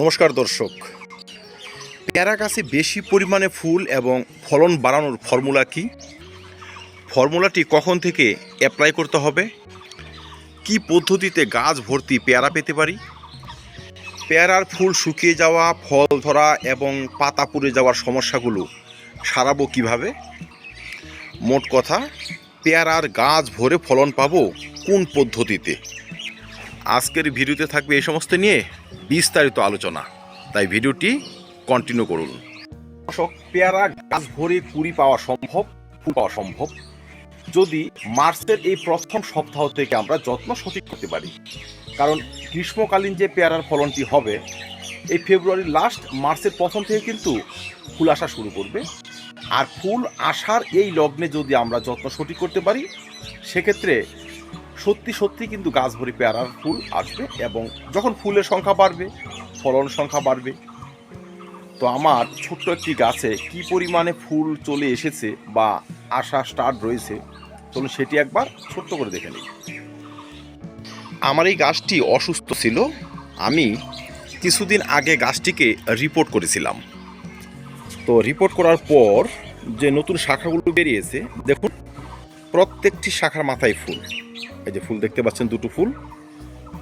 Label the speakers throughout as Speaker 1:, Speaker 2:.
Speaker 1: নমস্কার দর্শক, পেয়ারা গাছে বেশি পরিমাণে ফুল এবং ফলন বাড়ানোর ফর্মুলা কি? ফর্মুলাটি কখন থেকে অ্যাপ্লাই করতে হবে? কি পদ্ধতিতে গাছ ভর্তি পেয়ারা পেতে পারি? পেয়ারার ফুল শুকিয়ে যাওয়া, ফল ধরা এবং পাতা পুড়ে যাওয়ার সমস্যাগুলো সারাবো কিভাবে? মোট কথা, পেয়ারার গাছ ভরে ফলন পাবো কোন পদ্ধতিতে? আজকের ভিডিওতে থাকবে এই সমস্ত নিয়ে বিস্তারিত আলোচনা, তাই ভিডিওটি কন্টিনিউ করুন। দর্শক, পেয়ারা গাছ ভরে কুড়ি পাওয়া সম্ভব, ফুল পাওয়া সম্ভব যদি মার্চের এই প্রথম সপ্তাহ থেকে আমরা যত্ন সঠিক করতে পারি। কারণ গ্রীষ্মকালীন যে পেয়ারার ফলনটি হবে এই ফেব্রুয়ারির লাস্ট, মার্চের প্রথম থেকে কিন্তু ফুল আসা শুরু করবে। আর ফুল আসার এই লগ্নে যদি আমরা যত্ন সঠিক করতে পারি, সেক্ষেত্রে সত্যি কিন্তু গাছ ভরি পেয়ারার ফুল আসবে এবং যখন ফুলের সংখ্যা বাড়বে, ফলন সংখ্যা বাড়বে। তো আমার ছোট্ট একটি গাছে কি পরিমাণে ফুল চলে এসেছে বা আসা স্টার্ট রয়েছে, চলুন সেটি একবার ছোট্ট করে দেখে নিই। আমার এই গাছটি অসুস্থ ছিল। আমি কিছুদিন আগে গাছটিকে রিপোর্ট করেছিলাম। তো রিপোর্ট করার পর যে নতুন শাখাগুলো বেরিয়েছে, দেখুন প্রত্যেকটি শাখার মাথায় ফুল। এই যে ফুল দেখতে পাচ্ছেন, দুটো ফুল।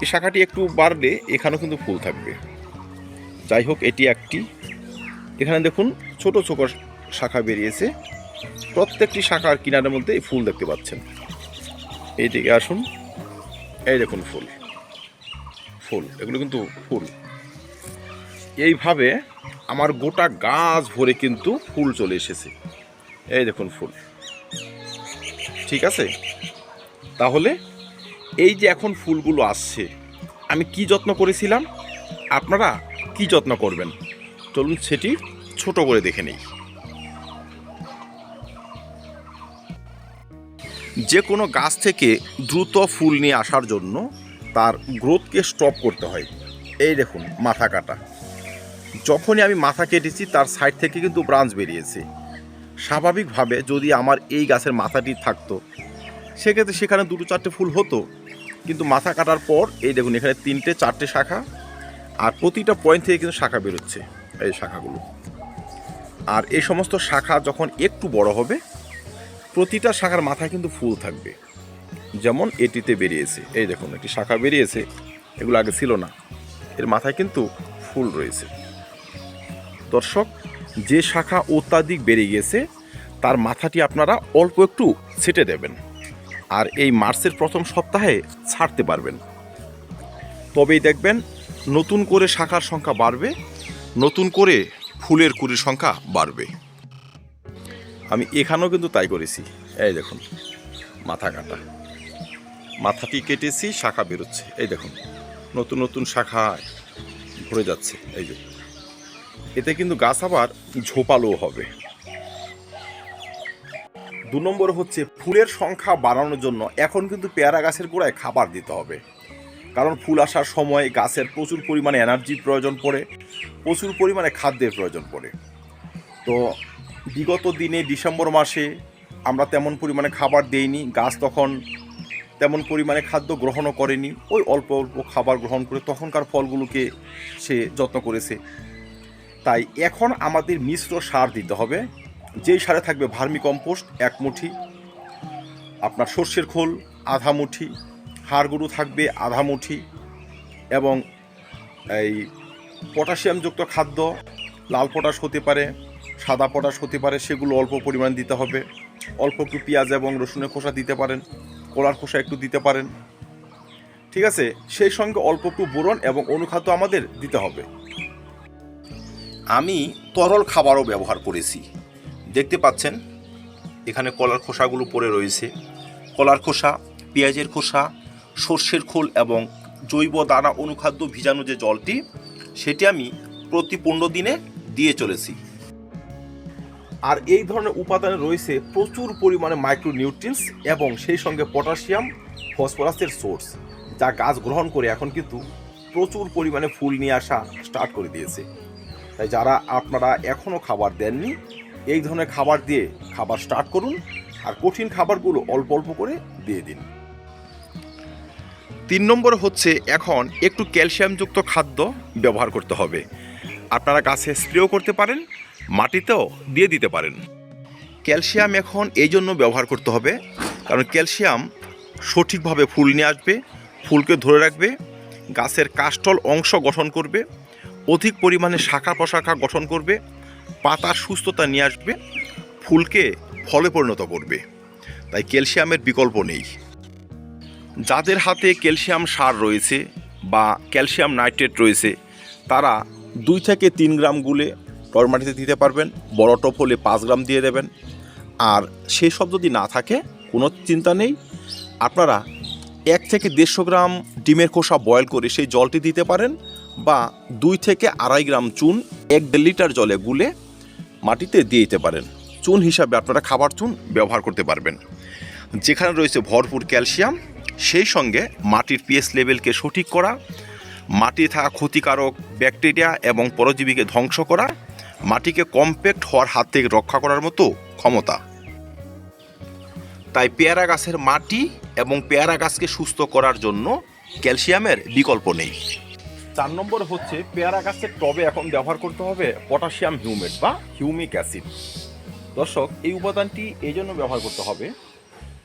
Speaker 1: এই শাখাটি একটু বাড়লে এখানেও কিন্তু ফুল থাকবে। যাই হোক, এটি একটি। এখানে দেখুন ছোট ছোট শাখা বেরিয়েছে। প্রত্যেকটি শাখার কিনারের মধ্যে এই ফুল দেখতে পাচ্ছেন। এইদিকে আসুন, এই দেখুন ফুল ফুল, এগুলো কিন্তু ফুল। এইভাবে আমার গোটা গাছ ভরে কিন্তু ফুল চলে এসেছে। এই দেখুন ফুল। ঠিক আছে, তাহলে এই যে এখন ফুলগুলো আসছে, আমি কি যত্ন করেছিলাম, আপনারা কি যত্ন করবেন, চলুন সেটি ছোট করে দেখে নিই। যে কোনো গাছ থেকে দ্রুত ফুল নিয়ে আসার জন্য তার গ্রোথকে স্টপ করতে হয়। এই দেখুন মাথা কাটা। যখনই আমি মাথা কেটেছি তার সাইড থেকে কিন্তু ব্রাঞ্চ বেরিয়েছে। স্বাভাবিকভাবে যদি আমার এই গাছের মাথাটি থাকতো, সেক্ষেত্রে সেখানে দুটো চারটে ফুল হতো। কিন্তু মাথা কাটার পর এই দেখুন এখানে তিনটে চারটে শাখা, আর প্রতিটা পয়েন্ট থেকে কিন্তু শাখা বেরোচ্ছে, এই শাখাগুলো। আর এই সমস্ত শাখা যখন একটু বড় হবে, প্রতিটা শাখার মাথায় কিন্তু ফুল থাকবে। যেমন এটিতে বেরিয়েছে, এই দেখুন একটি শাখা বেরিয়েছে, এগুলো আগে ছিল না, এর মাথায় কিন্তু ফুল রয়েছে। দর্শক, যে শাখা অত্যাধিক বেড়ে গিয়েছে তার মাথাটি আপনারা অল্প একটু ছেটে দেবেন, আর এই মার্চের প্রথম সপ্তাহে ছাড়তে পারবেন। তবেই দেখবেন নতুন করে শাখার সংখ্যা বাড়বে, নতুন করে ফুলের কুড়ির সংখ্যা বাড়বে। আমি এখানেও কিন্তু তাই করেছি। এই দেখুন মাথা কাটা, মাথাটি কেটেছি, শাখা বেরোচ্ছে। এই দেখুন নতুন নতুন শাখা ভরে যাচ্ছে। এই যে এতে কিন্তু গাছ আবার ঝোপালো হবে। 2 নম্বর হচ্ছে ফুলের সংখ্যা বাড়ানোর জন্য এখন কিন্তু পেয়ারা গাছের গোড়ায় খাবার দিতে হবে। কারণ ফুল আসার সময় গাছের প্রচুর পরিমাণে এনার্জির প্রয়োজন পড়ে, প্রচুর পরিমাণে খাদ্যের প্রয়োজন পড়ে। তো বিগত দিনে ডিসেম্বর মাসে আমরা তেমন পরিমাণে খাবার দেইনি, গাছ তখন তেমন পরিমাণে খাদ্য গ্রহণও করেনি, ওই অল্প অল্প খাবার গ্রহণ করে তখনকার ফলগুলোকে সে যত্ন করেছে। তাই এখন আমাদের মিশ্র সার দিতে হবে। যেই সারে থাকবে ভার্মি কম্পোস্ট 1 মুঠি, আপনার সর্ষের খোল আধা মুঠি, হাড় গরু থাকবে আধা মুঠি, এবং এই পটাশিয়ামযুক্ত খাদ্য, লাল পটাশ হতে পারে, সাদা পটাশ হতে পারে, সেগুলো অল্প পরিমাণ দিতে হবে। অল্প একটু পেঁয়াজ এবং রসুনের খোসা দিতে পারেন, কলার খোসা একটু দিতে পারেন। ঠিক আছে, সেই সঙ্গে অল্প একটু বোরন এবং অনুখাদ্য আমাদের দিতে হবে। আমি তরল খাবারও ব্যবহার করেছি। দেখতে পাচ্ছেন এখানে কলার খোসাগুলো পড়ে রয়েছে। কলার খোসা, পেঁয়াজের খোসা, সর্ষের খোল এবং জৈব দানা অনুখাদ্য ভিজানো যে জলটি, সেটি আমি প্রতি 15 দিনে দিয়ে চলেছি। আর এই ধরনের উপাদানে রয়েছে প্রচুর পরিমাণে মাইক্রোনিউট্রিয়েন্টস এবং সেই সঙ্গে পটাশিয়াম, ফসফরাসের সোর্স, যা গাছ গ্রহণ করে এখন কিন্তু প্রচুর পরিমাণে ফুল নিয়ে আসা স্টার্ট করে দিয়েছে। তাই যারা আপনারা এখনও খাবার দেননি, এই ধরনের খাবার দিয়ে খাবার স্টার্ট করুন, আর কঠিন খাবারগুলো অল্প অল্প করে দিয়ে দিন। 3 নম্বর হচ্ছে এখন একটু ক্যালসিয়ামযুক্ত খাদ্য ব্যবহার করতে হবে। আপনারা গাছে স্প্রেও করতে পারেন, মাটিতেও দিয়ে দিতে পারেন। ক্যালসিয়াম এখন এই জন্য ব্যবহার করতে হবে, কারণ ক্যালসিয়াম সঠিকভাবে ফুল নিয়ে আসবে, ফুলকে ধরে রাখবে, গাছের কাষ্ঠল অংশ গঠন করবে, অধিক পরিমাণে শাখা প্রশাখা গঠন করবে, পাতার সুস্থতা নিয়ে আসবে, ফুলকে ফলে পরিণত করবে। তাই ক্যালসিয়ামের বিকল্প নেই। যাদের হাতে ক্যালসিয়াম সার রয়েছে বা ক্যালসিয়াম নাইট্রেট রয়েছে, তারা 2 থেকে 3 গ্রাম গুলে টব মাটিতে দিতে পারবেন। বড় টব হলে 5 গ্রাম দিয়ে দেবেন। আর সেই সব যদি না থাকে, কোনো চিন্তা নেই, আপনারা 1 থেকে 150 গ্রাম ডিমের খোসা বয়েল করে সেই জলটি দিতে পারেন, বা 2 থেকে 2.5 গ্রাম চুন 1-1.5 লিটার জলে গুলে মাটিতে দিয়ে দিতে পারেন। চুন হিসাবে আপনারা খাবার চুন ব্যবহার করতে পারবেন। যেখানে রয়েছে ভরপুর ক্যালসিয়াম, সেই সঙ্গে মাটির পিএইচ লেভেলকে সঠিক করা, মাটি থাকা ক্ষতিকারক ব্যাকটেরিয়া এবং পরজীবীকে ধ্বংস করা, মাটিকে কম্প্যাক্ট হওয়ার হাত থেকে রক্ষা করার মতো ক্ষমতা। তাই পেয়ারা গাছের মাটি এবং পেয়ারা গাছকে সুস্থ করার জন্য ক্যালসিয়ামের বিকল্প নেই। 4 নম্বর হচ্ছে পেয়ারা গাছের টবে এখন ব্যবহার করতে হবে পটাশিয়াম হিউমেট বা হিউমিক অ্যাসিড। দর্শক, এই উপাদানটি এই জন্য ব্যবহার করতে হবে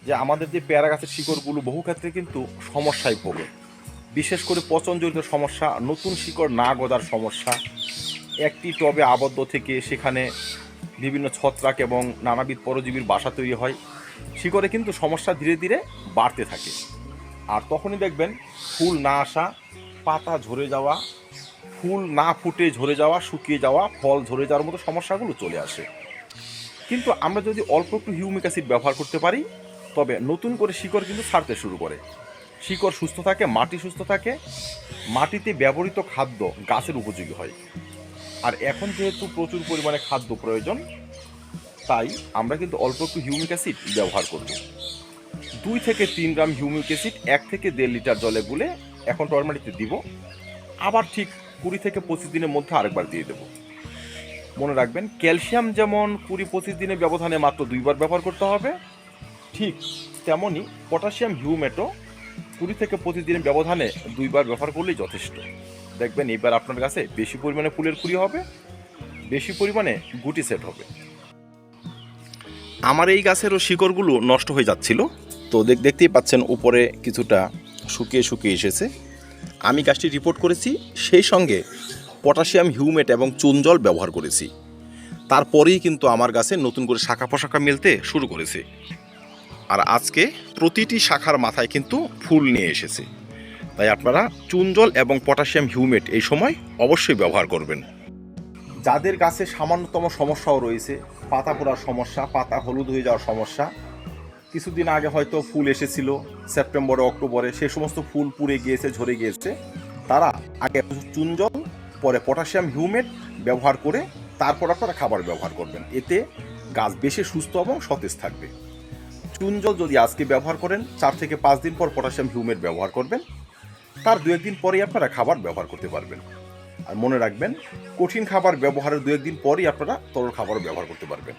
Speaker 1: যে আমাদের যে পেয়ারা গাছের শিকড়গুলো বহু ক্ষেত্রে কিন্তু সমস্যায় ভোগে। বিশেষ করে পচনজনিত সমস্যা, নতুন শিকড় না গজার সমস্যা, একটি টবে আবদ্ধ থেকে সেখানে বিভিন্ন ছত্রাক এবং নানাবিধ পরজীবীর বাসা তৈরি হয়। শিকড়ে কিন্তু সমস্যা ধীরে ধীরে বাড়তে থাকে। আর তখনই দেখবেন ফুল না আসা, পাতা ঝরে যাওয়া, ফুল না ফুটে ঝরে যাওয়া, শুকিয়ে যাওয়া, ফল ঝরে যাওয়ার মতো সমস্যাগুলো চলে আসে। কিন্তু আমরা যদি অল্প একটু হিউমিক অ্যাসিড ব্যবহার করতে পারি, তবে নতুন করে শিকড় কিন্তু ছাড়তে শুরু করে। শিকড় সুস্থ থাকে, মাটি সুস্থ থাকে, মাটিতে ব্যবহৃত খাদ্য গাছের উপযোগী হয়। আর এখন যেহেতু প্রচুর পরিমাণে খাদ্য প্রয়োজন, তাই আমরা কিন্তু অল্প একটু হিউমিক অ্যাসিড ব্যবহার করব। 2 থেকে 3 গ্রাম হিউমিক অ্যাসিড 1 থেকে 1.5 লিটার জলে গুলে এখন টব মাটিতে দিব। আবার ঠিক 20 থেকে 25 দিনের মধ্যে আরেকবার দিয়ে দেব। মনে রাখবেন, ক্যালসিয়াম যেমন 20-25 দিনের ব্যবধানে মাত্র 2 বার ব্যবহার করতে হবে, ঠিক তেমনই পটাশিয়াম হিউমেটও 20 থেকে 25 দিনের ব্যবধানে 2 বার ব্যবহার করলেই যথেষ্ট। দেখবেন এবার আপনার কাছে বেশি পরিমাণে ফুলের কুড়ি হবে, বেশি পরিমাণে গুটি সেট হবে। আমার এই গাছেরও শিকড়গুলো নষ্ট হয়ে যাচ্ছিল, তো দেখতেই পাচ্ছেন উপরে কিছুটা শুকিয়ে এসেছে। আমি গাছটি রিপোর্ট করেছি, সেই সঙ্গে পটাশিয়াম হিউমেট এবং চুন জল ব্যবহার করেছি। তারপরেই কিন্তু আমার গাছে নতুন করে শাখা প্রশাখা মেলতে শুরু করেছে। আর আজকে প্রতিটি শাখার মাথায় কিন্তু ফুল নিয়ে এসেছে। তাই আপনারা চুন জল এবং পটাশিয়াম হিউমেট এই সময় অবশ্যই ব্যবহার করবেন। যাদের গাছে সামান্যতম সমস্যাও রয়েছে, পাতা পোড়ার সমস্যা, পাতা হলুদ হয়ে যাওয়ার সমস্যা, কিছুদিন আগে হয়তো ফুল এসেছিল সেপ্টেম্বরে অক্টোবরে, সে সমস্ত ফুল পুড়ে গিয়েছে, ঝরে গিয়েছে, তারা আগে চুন জল পরে পটাশিয়াম হিউমেট ব্যবহার করে তারপর আপনারা খাবার ব্যবহার করবেন। এতে গাছ বেশি সুস্থ এবং সতেজ থাকবে। চুন জল যদি আজকে ব্যবহার করেন, 4 থেকে 5 দিন পর পটাশিয়াম হিউমেট ব্যবহার করবেন, তার 2-1 দিন পরেই আপনারা খাবার ব্যবহার করতে পারবেন। আর মনে রাখবেন, কঠিন খাবার ব্যবহারের 2-1 দিন পরই আপনারা তরল খাবারও ব্যবহার করতে পারবেন।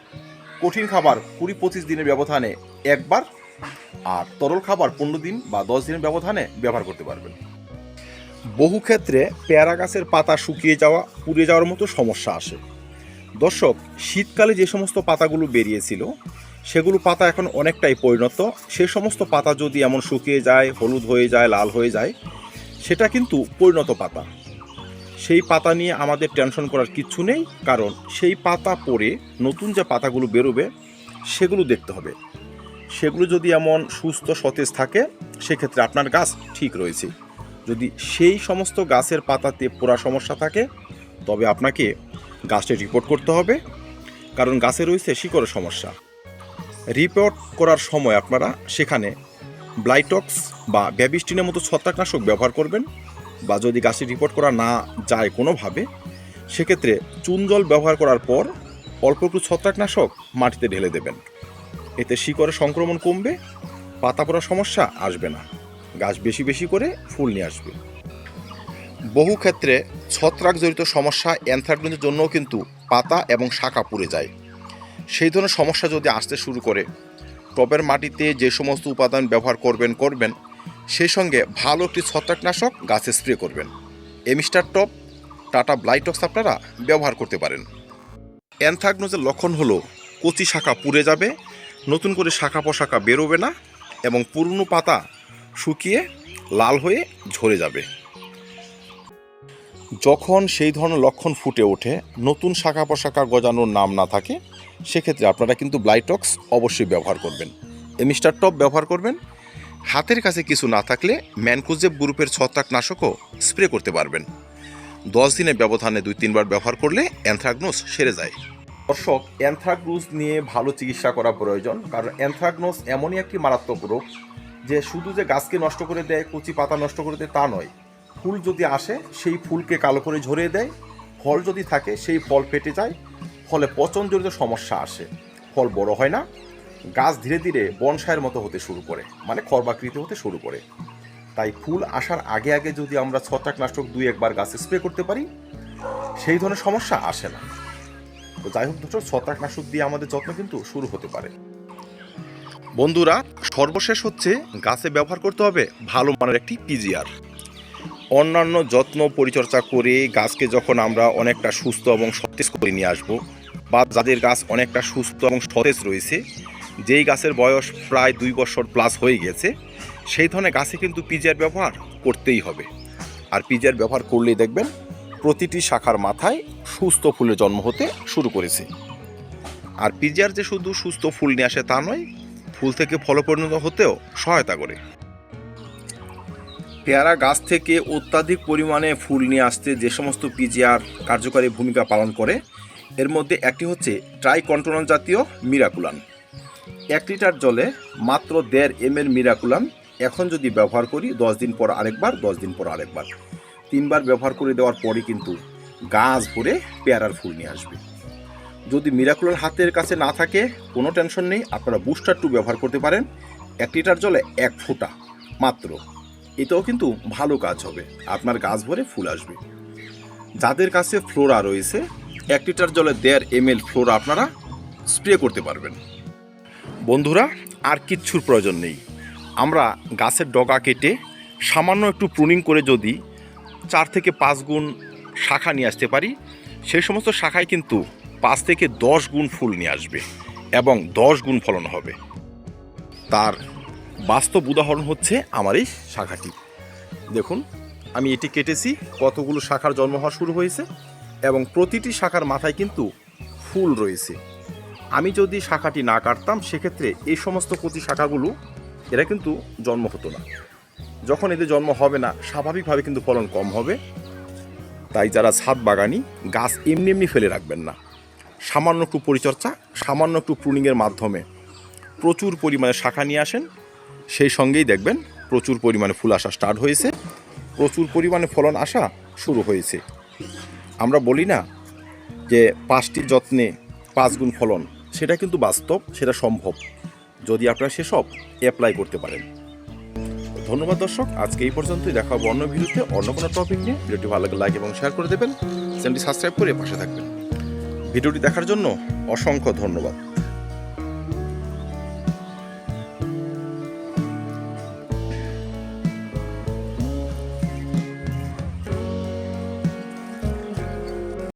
Speaker 1: কঠিন খাবার 20-25 দিনের ব্যবধানে একবার, আর তরল খাবার 15 দিন বা 10 দিনের ব্যবধানে ব্যবহার করতে পারবেন। বহু ক্ষেত্রে পেয়ারা গাছের পাতা শুকিয়ে যাওয়া, পুড়ে যাওয়ার মতো সমস্যা আসে। দর্শক, শীতকালে যে সমস্ত পাতাগুলো বেরিয়েছিল, সেগুলো পাতা এখন অনেকটাই পরিণত। সেই সমস্ত পাতা যদি এমন শুকিয়ে যায়, হলুদ হয়ে যায়, লাল হয়ে যায়, সেটা কিন্তু পরিণত পাতা। সেই পাতা নিয়ে আমাদের টেনশন করার কিচ্ছু নেই, কারণ সেই পাতা পরে নতুন যে পাতাগুলো বেরোবে সেগুলো দেখতে হবে। সেগুলো যদি এমন সুস্থ সতেজ থাকে, সেক্ষেত্রে আপনার গাছ ঠিক রয়েছে। যদি সেই সমস্ত গাছের পাতাতে পোড়া সমস্যা থাকে, তবে আপনাকে গাছটি রিপোর্ট করতে হবে, কারণ গাছে রয়েছে শিকড়ের সমস্যা। রিপোর্ট করার সময় আপনারা সেখানে ব্লাইটক্স বা ব্যাবিস্টিনের মতো ছত্রাকনাশক ব্যবহার করবেন, বা যদি গাছটি রিপোর্ট করা না যায় কোনোভাবে, সেক্ষেত্রে চুন জল ব্যবহার করার পর অল্প একটু ছত্রাকনাশক মাটিতে ঢেলে দেবেন। এতে শিকড়ের সংক্রমণ কমবে, পাতা পড়ার সমস্যা আসবে না, গাছ বেশি বেশি করে ফুল নিয়ে আসবে। বহু ক্ষেত্রে ছত্রাকজনিত সমস্যা, অ্যানথ্রাকনোজের জন্যও কিন্তু পাতা এবং শাখা পুড়ে যায়। সেই ধরনের সমস্যা যদি আসতে শুরু করে, টবের মাটিতে যে সমস্ত উপাদান ব্যবহার করবেন, সেই সঙ্গে ভালো একটি ছত্রাকনাশক গাছে স্প্রে করবেন। এমিস্টার টপ, টাটা ব্লাইটক্স আপনারা ব্যবহার করতে পারেন। অ্যানথ্রাকনোজের লক্ষণ হলো কচি শাখা পুড়ে যাবে, নতুন করে শাখা পোশাখা বেরোবে না এবং পুরনো পাতা শুকিয়ে লাল হয়ে ঝরে যাবে। যখন সেই ধরনের লক্ষণ ফুটে ওঠে, নতুন শাখা পোশাখা গজানোর নাম না থাকে, সেক্ষেত্রে আপনারা কিন্তু ব্লাইটক্স অবশ্যই ব্যবহার করবেন। এমিস্টার টপ ব্যবহার করবেন। হাতের কাছে কিছু না থাকলে ম্যানকোজেব গ্রুপের ছত্রাকনাশকও স্প্রে করতে পারবেন। 10 দিনের ব্যবধানে 2-3 বার ব্যবহার করলে অ্যানথ্রাকনোজ সেরে যায়। দর্শক, অ্যানথ্রাকনোজ নিয়ে ভালো চিকিৎসা করা প্রয়োজন, কারণ অ্যানথ্রাকনোজ এমনই একটি মারাত্মক রোগ যে শুধু যে গাছকে নষ্ট করে দেয়, কচি পাতা নষ্ট করে দেয় তা নয়, ফুল যদি আসে সেই ফুলকে কালো করে ঝরিয়ে দেয়, ফল যদি থাকে সেই ফল ফেটে যায়, ফলে পচনজনিত সমস্যা আসে, ফল বড় হয় না, গাছ ধীরে ধীরে বনসাইয়ের মতো হতে শুরু করে, মানে খর্বাকৃতি হতে শুরু করে। তাই ফুল আসার আগে আগে যদি আমরা ছত্রাকনাশক 2-1 বার গাছে স্প্রে করতে পারি, সেই ধরনের সমস্যা আসে না। তো যাই হোক দর্শক, ছত্রাকনাশক দিয়ে আমাদের যত্ন কিন্তু শুরু হতে পারে। বন্ধুরা, সর্বশেষ হচ্ছে গাছে ব্যবহার করতে হবে ভালো মানের একটি পিজিআর। অন্যান্য যত্ন পরিচর্যা করে গাছকে যখন আমরা অনেকটা সুস্থ এবং সতেজ করে নিয়ে আসবো, বা যাদের গাছ অনেকটা সুস্থ এবং সতেজ রয়েছে, যেই গাছের বয়স প্রায় 2 বছর প্লাস হয়ে গেছে, সেই ধরনের গাছে কিন্তু পিজিআর ব্যবহার করতেই হবে। আর পিজিআর ব্যবহার করলেই দেখবেন প্রতিটি শাখার মাথায় সুস্থ ফুলের জন্ম হতে শুরু করেছে। আর পিজিআর যে শুধু সুস্থ ফুল নিয়ে আসে তা নয়, ফুল থেকে ফলে পরিণত হতেও সহায়তা করে। পেয়ারা গাছ থেকে অত্যাধিক পরিমাণে ফুল নিয়ে আসতে যে সমস্ত পিজিআর কার্যকরী ভূমিকা পালন করে, এর মধ্যে একটি হচ্ছে ট্রাইকন্ট্রোনল জাতীয় মিরাকুলান। 1 লিটার জলে মাত্র 1.5 ml মিরাকুলাম এখন যদি ব্যবহার করি, 10 দিন পর আরেকবার, 10 দিন পর আরেকবার, 3 বার ব্যবহার করে দেওয়ার পরই কিন্তু গাছ ভরে পেয়ারার ফুল নিয়ে আসবে। যদি মিরাকুলার হাতের কাছে না থাকে, কোনো টেনশন নেই, আপনারা বুস্টার 2 ব্যবহার করতে পারেন। 1 লিটার জলে 1 ফোঁটা মাত্র, এটাও কিন্তু ভালো কাজ হবে, আপনার গাছ ভরে ফুল আসবে। যাদের কাছে ফ্লোরা রয়েছে, 1 লিটার জলে 1.5 ml ফ্লোরা আপনারা স্প্রে করতে পারবেন। বন্ধুরা, আর কিচ্ছুর প্রয়োজন নেই। আমরা গাছের ডগা কেটে সামান্য একটু প্রুনিং করে যদি 4 থেকে 5 গুণ শাখা নিয়ে আসতে পারি, সেই সমস্ত শাখায় কিন্তু 5 থেকে 10 গুণ ফুল নিয়ে আসবে এবং 10 গুণ ফলন হবে। তার বাস্তব উদাহরণ হচ্ছে আমার এই শাখাটি। দেখুন, আমি এটি কেটেছি, কতগুলো শাখার জন্ম হওয়া শুরু হয়েছে এবং প্রতিটি শাখার মাথায় কিন্তু ফুল রয়েছে। আমি যদি শাখাটি না কাটতাম, সেক্ষেত্রে এই সমস্ত কচি শাখাগুলো এরা কিন্তু জন্ম হতো না। যখন এদের জন্ম হবে না, স্বাভাবিকভাবে কিন্তু ফলন কম হবে। তাই যারা ছাদ বাগানি, গাছ এমনি এমনি ফেলে রাখবেন না। সামান্য একটু পরিচর্যা, সামান্য একটু প্রুনিংয়ের মাধ্যমে প্রচুর পরিমাণে শাখা নিয়ে আসেন, সেই সঙ্গেই দেখবেন প্রচুর পরিমাণে ফুল আসা স্টার্ট হয়েছে, প্রচুর পরিমাণে ফলন আসা শুরু হয়েছে। আমরা বলি না যে 5টি যত্নে 5 গুণ ফলন, সেটা কিন্তু বাস্তব, সেটা সম্ভব যদি আপনারা সেসব অ্যাপ্লাই করতে পারেন। ধন্যবাদ দর্শক, আজকে এই পর্যন্তই। দেখা হবে অন্য ভিডিওতে অন্য কোনো টপিক নিয়ে। ভিডিওটি ভালো লাগলে লাইক এবং শেয়ার করে দেবেন, চ্যানেলটি সাবস্ক্রাইব করে পাশে থাকবেন। ভিডিওটি দেখার জন্য অসংখ্য ধন্যবাদ।